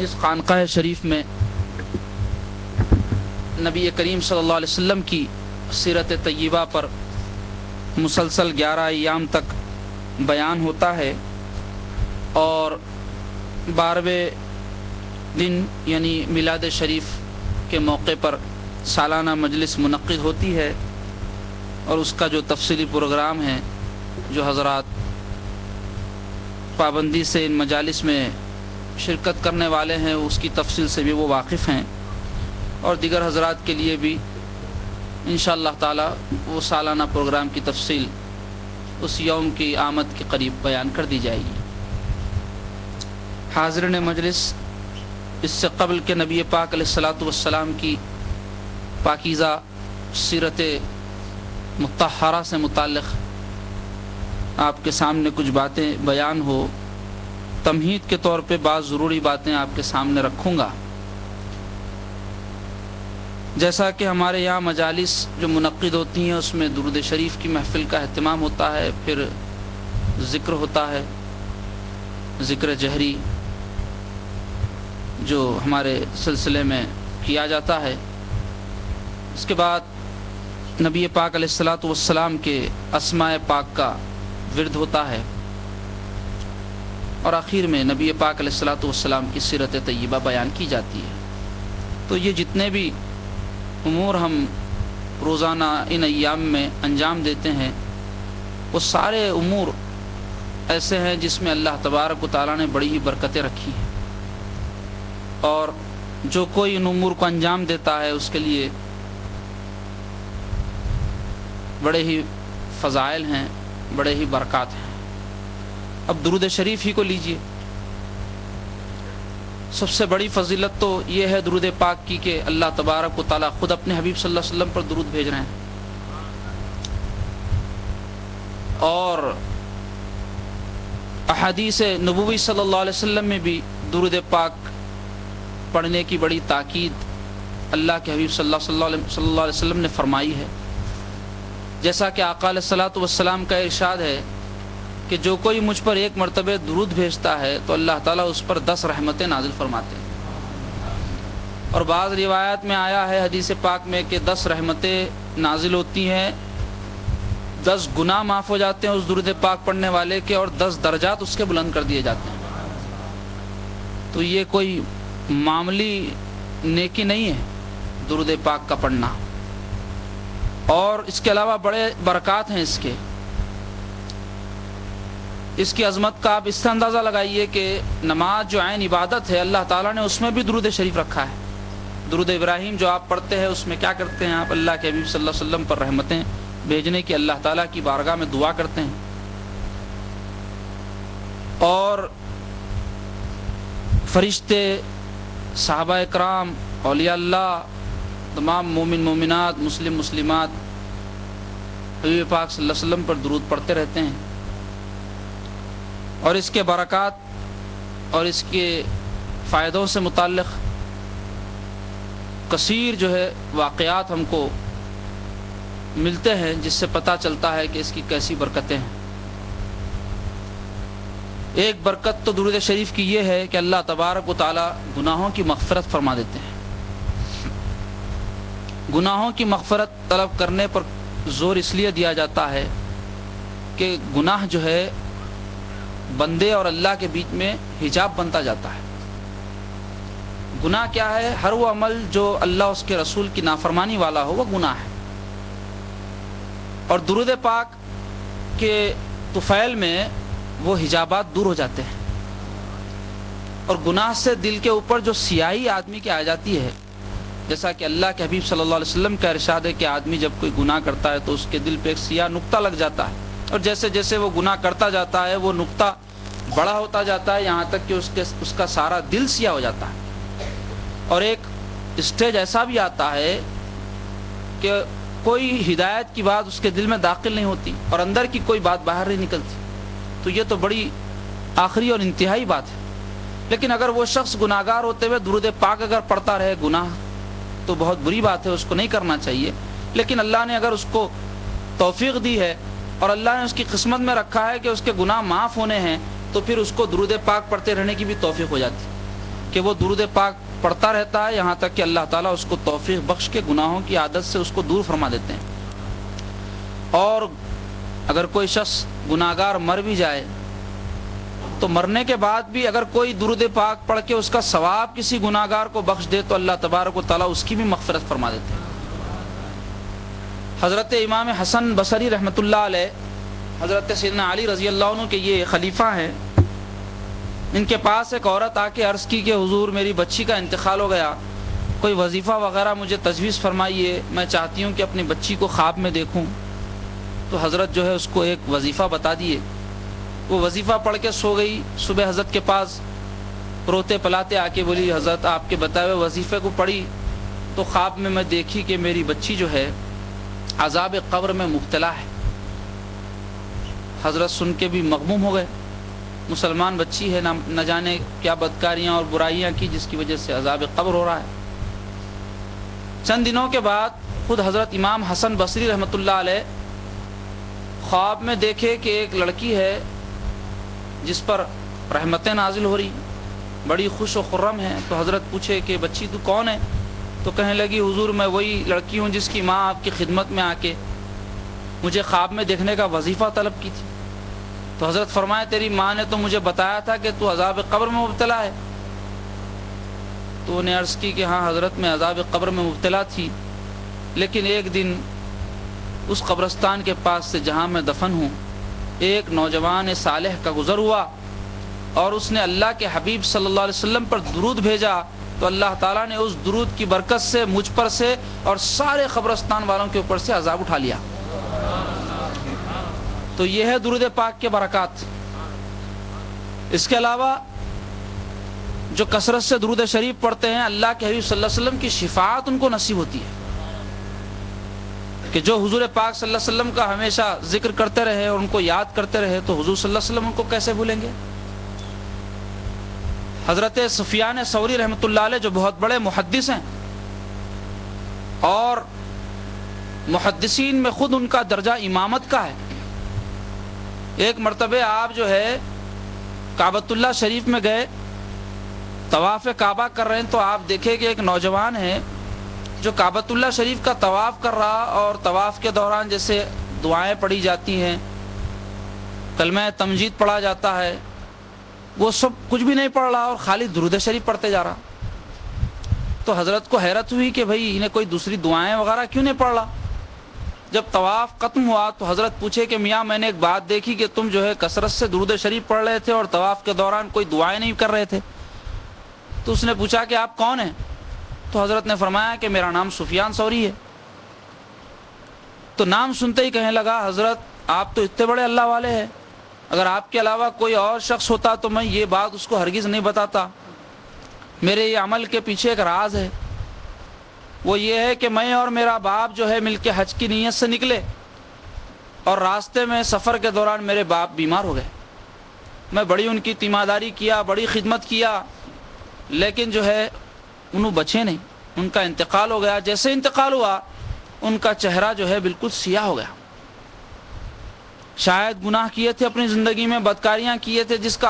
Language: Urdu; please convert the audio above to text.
اس خانقاہ شریف میں نبی کریم صلی اللہ علیہ وسلم کی سیرت طیبہ پر مسلسل 11 ایام تک بیان ہوتا ہے، اور 12ویں دن یعنی میلاد شریف کے موقع پر سالانہ مجلس منعقد ہوتی ہے، اور اس کا جو تفصیلی پروگرام ہے، جو حضرات پابندی سے ان مجالس میں شرکت کرنے والے ہیں اس کی تفصیل سے بھی وہ واقف ہیں، اور دیگر حضرات کے لیے بھی انشاءاللہ تعالی وہ سالانہ پروگرام کی تفصیل اس یوم کی آمد کے قریب بیان کر دی جائے گی۔ حاضرین مجلس، اس سے قبل کہ نبی پاک علیہ الصلاۃ والسلام کی پاکیزہ سیرت مطہرہ سے متعلق آپ کے سامنے کچھ باتیں بیان ہو، تمہید کے طور پہ بعض ضروری باتیں آپ کے سامنے رکھوں گا۔ جیسا کہ ہمارے یہاں مجالس جو منعقد ہوتی ہیں اس میں درود شریف کی محفل کا اہتمام ہوتا ہے، پھر ذکر ہوتا ہے، ذکر جہری جو ہمارے سلسلے میں کیا جاتا ہے۔ اس کے بعد نبی پاک علیہ الصلاۃ والسلام کے اسماء پاک کا ورد ہوتا ہے، اور آخر میں نبی پاک علیہ الصلاۃ والسلام کی سیرت طیبہ بیان کی جاتی ہے۔ تو یہ جتنے بھی امور ہم روزانہ ان ایام میں انجام دیتے ہیں، وہ سارے امور ایسے ہیں جس میں اللہ تبارک و تعالیٰ نے بڑی ہی برکتیں رکھی ہیں، اور جو کوئی ان امور کو انجام دیتا ہے اس کے لیے بڑے ہی فضائل ہیں، بڑے ہی برکات ہیں۔ اب درود شریف ہی کو لیجئے، سب سے بڑی فضیلت تو یہ ہے درود پاک کی کہ اللہ تبارک و تعالیٰ خود اپنے حبیب صلی اللہ علیہ وسلم پر درود بھیج رہے ہیں، اور احادیث نبوی صلی اللہ علیہ وسلم میں بھی درود پاک پڑھنے کی بڑی تاکید اللہ کے حبیب صلی اللہ علیہ وسلم نے فرمائی ہے۔ جیسا کہ آقا علیہ الصلاۃ والسلام کا ارشاد ہے کہ جو کوئی مجھ پر ایک مرتبہ درود بھیجتا ہے تو اللہ تعالیٰ اس پر 10 رحمتیں نازل فرماتے ہیں، اور بعض روایات میں آیا ہے حدیث پاک میں کہ 10 رحمتیں نازل ہوتی ہیں، 10 گناہ معاف ہو جاتے ہیں اس درود پاک پڑھنے والے کے، اور 10 درجات اس کے بلند کر دیے جاتے ہیں۔ تو یہ کوئی معمولی نیکی نہیں ہے درود پاک کا پڑھنا، اور اس کے علاوہ بڑے برکات ہیں اس کی عظمت کا آپ اس سے اندازہ لگائیے کہ نماز جو عین عبادت ہے اللہ تعالیٰ نے اس میں بھی درود شریف رکھا ہے۔ درود ابراہیم جو آپ پڑھتے ہیں اس میں کیا کرتے ہیں آپ؟ اللہ کے حبیب صلی اللہ علیہ وسلم پر رحمتیں بھیجنے کی اللہ تعالیٰ کی بارگاہ میں دعا کرتے ہیں، اور فرشتے، صحابہ اکرام، اولیاء اللہ، تمام مومن مومنات، مسلم مسلمات حبیب پاک صلی اللہ علیہ وسلم پر درود پڑھتے رہتے ہیں، اور اس کے برکات اور اس کے فائدوں سے متعلق کثیر جو ہے واقعات ہم کو ملتے ہیں، جس سے پتہ چلتا ہے کہ اس کی کیسی برکتیں ہیں۔ ایک برکت تو درود شریف کی یہ ہے کہ اللہ تبارک و تعالی گناہوں کی مغفرت فرما دیتے ہیں۔ گناہوں کی مغفرت طلب کرنے پر زور اس لیے دیا جاتا ہے کہ گناہ جو ہے بندے اور اللہ کے بیچ میں حجاب بنتا جاتا ہے۔ گناہ کیا ہے؟ ہر وہ عمل جو اللہ اس کے رسول کی نافرمانی والا ہو وہ گناہ ہے، اور درود پاک کے طفیل میں وہ حجابات دور ہو جاتے ہیں، اور گناہ سے دل کے اوپر جو سیاہی آدمی کی آ جاتی ہے، جیسا کہ اللہ کے حبیب صلی اللہ علیہ وسلم کا ارشاد ہے کہ آدمی جب کوئی گناہ کرتا ہے تو اس کے دل پہ ایک سیاہ نقطہ لگ جاتا ہے، اور جیسے جیسے وہ گناہ کرتا جاتا ہے وہ نقطہ بڑا ہوتا جاتا ہے، یہاں تک کہ اس کا سارا دل سیاہ ہو جاتا ہے، اور ایک اسٹیج ایسا بھی آتا ہے کہ کوئی ہدایت کی بات اس کے دل میں داخل نہیں ہوتی، اور اندر کی کوئی بات باہر نہیں نکلتی۔ تو یہ تو بڑی آخری اور انتہائی بات ہے۔ لیکن اگر وہ شخص گناہگار ہوتے ہوئے درود پاک اگر پڑھتا رہے، گناہ تو بہت بری بات ہے، اس کو نہیں کرنا چاہیے، لیکن اللہ نے اگر اس کو توفیق دی ہے اور اللہ نے اس کی قسمت میں رکھا ہے کہ اس کے گناہ معاف ہونے ہیں، تو پھر اس کو درود پاک پڑھتے رہنے کی بھی توفیق ہو جاتی ہے۔ کہ وہ درود پاک پڑھتا رہتا ہے یہاں تک کہ اللہ تعالیٰ اس کو توفیق بخش کے گناہوں کی عادت سے اس کو دور فرما دیتے ہیں. اور اگر کوئی شخص گناہگار مر بھی جائے تو مرنے کے بعد بھی اگر کوئی درود پاک پڑھ کے اس کا ثواب کسی گناہگار کو بخش دے تو اللہ تبارک و تعالیٰ اس کی بھی مغفرت فرما دیتے ہیں. حضرت امام حسن بصری رحمۃ اللہ علیہ، حضرت سیدنا علی رضی اللہ عنہ کے یہ خلیفہ ہیں، ان کے پاس ایک عورت آ کے عرض کی کہ حضور میری بچی کا انتقال ہو گیا، کوئی وظیفہ وغیرہ مجھے تجویز فرمائیے، میں چاہتی ہوں کہ اپنی بچی کو خواب میں دیکھوں. تو حضرت جو ہے اس کو ایک وظیفہ بتا دیے. وہ وظیفہ پڑھ کے سو گئی. صبح حضرت کے پاس روتے پلاتے آ کے بولی حضرت آپ کے بتائے ہوئے وظیفے کو پڑھی تو خواب میں دیکھی کہ میری بچی جو ہے عذاب قبر میں مبتلا ہے. حضرت سن کے بھی مغموم ہو گئے. مسلمان بچی ہے، نہ جانے کیا بدکاریاں اور برائیاں کی جس کی وجہ سے عذاب قبر ہو رہا ہے. چند دنوں کے بعد خود حضرت امام حسن بصری رحمۃ اللہ علیہ خواب میں دیکھے کہ ایک لڑکی ہے جس پر رحمتیں نازل ہو رہی، بڑی خوش و خرم ہے. تو حضرت پوچھے کہ بچی تو کون ہے؟ تو کہنے لگی حضور میں وہی لڑکی ہوں جس کی ماں آپ کی خدمت میں آ کے مجھے خواب میں دیکھنے کا وظیفہ طلب کی تھی. تو حضرت فرمائے تیری ماں نے تو مجھے بتایا تھا کہ تو عذاب قبر میں مبتلا ہے. تو انہیں عرض کی کہ ہاں حضرت میں عذاب قبر میں مبتلا تھی، لیکن ایک دن اس قبرستان کے پاس سے جہاں میں دفن ہوں ایک نوجوان صالح کا گزر ہوا اور اس نے اللہ کے حبیب صلی اللہ علیہ وسلم پر درود بھیجا تو اللہ تعالیٰ نے اس درود کی برکت سے مجھ پر سے اور سارے قبرستان والوں کے اوپر سے عذاب اٹھا لیا. تو یہ ہے درود پاک کے برکات. اس کے علاوہ جو کثرت سے درود شریف پڑھتے ہیں اللہ کے حبیب صلی اللہ علیہ وسلم کی شفاعت ان کو نصیب ہوتی ہے کہ جو حضور پاک صلی اللہ علیہ وسلم کا ہمیشہ ذکر کرتے رہے اور ان کو یاد کرتے رہے تو حضور صلی اللہ علیہ وسلم ان کو کیسے بھولیں گے. حضرت سفیان ثوری رحمۃ اللہ علیہ جو بہت بڑے محدث ہیں اور محدثین میں خود ان کا درجہ امامت کا ہے، ایک مرتبہ آپ جو ہے کعبۃ اللہ شریف میں گئے، طواف کعبہ کر رہے ہیں تو آپ دیکھیں کہ ایک نوجوان ہے جو کعبۃ اللہ شریف کا طواف کر رہا اور طواف کے دوران جیسے دعائیں پڑھی جاتی ہیں، کلمہ تمجید پڑھا جاتا ہے، وہ سب کچھ بھی نہیں پڑھ رہا اور خالی درود شریف پڑھتے جا رہا. تو حضرت کو حیرت ہوئی کہ بھائی انہیں کوئی دوسری دعائیں وغیرہ کیوں نہیں پڑھ رہا. جب طواف ختم ہوا تو حضرت پوچھے کہ میاں میں نے ایک بات دیکھی کہ تم جو ہے کثرت سے درود شریف پڑھ رہے تھے اور طواف کے دوران کوئی دعائیں نہیں کر رہے تھے. تو اس نے پوچھا کہ آپ کون ہیں؟ تو حضرت نے فرمایا کہ میرا نام سفیان ثوری ہے. تو نام سنتے ہی کہنے لگا حضرت آپ تو اتنے بڑے اللہ والے ہیں، اگر آپ کے علاوہ کوئی اور شخص ہوتا تو میں یہ بات اس کو ہرگز نہیں بتاتا. میرے یہ عمل کے پیچھے ایک راز ہے، وہ یہ ہے کہ میں اور میرا باپ جو ہے مل کے حج کی نیت سے نکلے اور راستے میں سفر کے دوران میرے باپ بیمار ہو گئے. میں بڑی ان کی تیمارداری کیا، بڑی خدمت کیا، لیکن جو ہے انہوں بچے نہیں، ان کا انتقال ہو گیا. جیسے انتقال ہوا ان کا چہرہ جو ہے بالکل سیاہ ہو گیا. شاید گناہ کیے تھے اپنی زندگی میں، بدکاریاں کیے تھے جس کا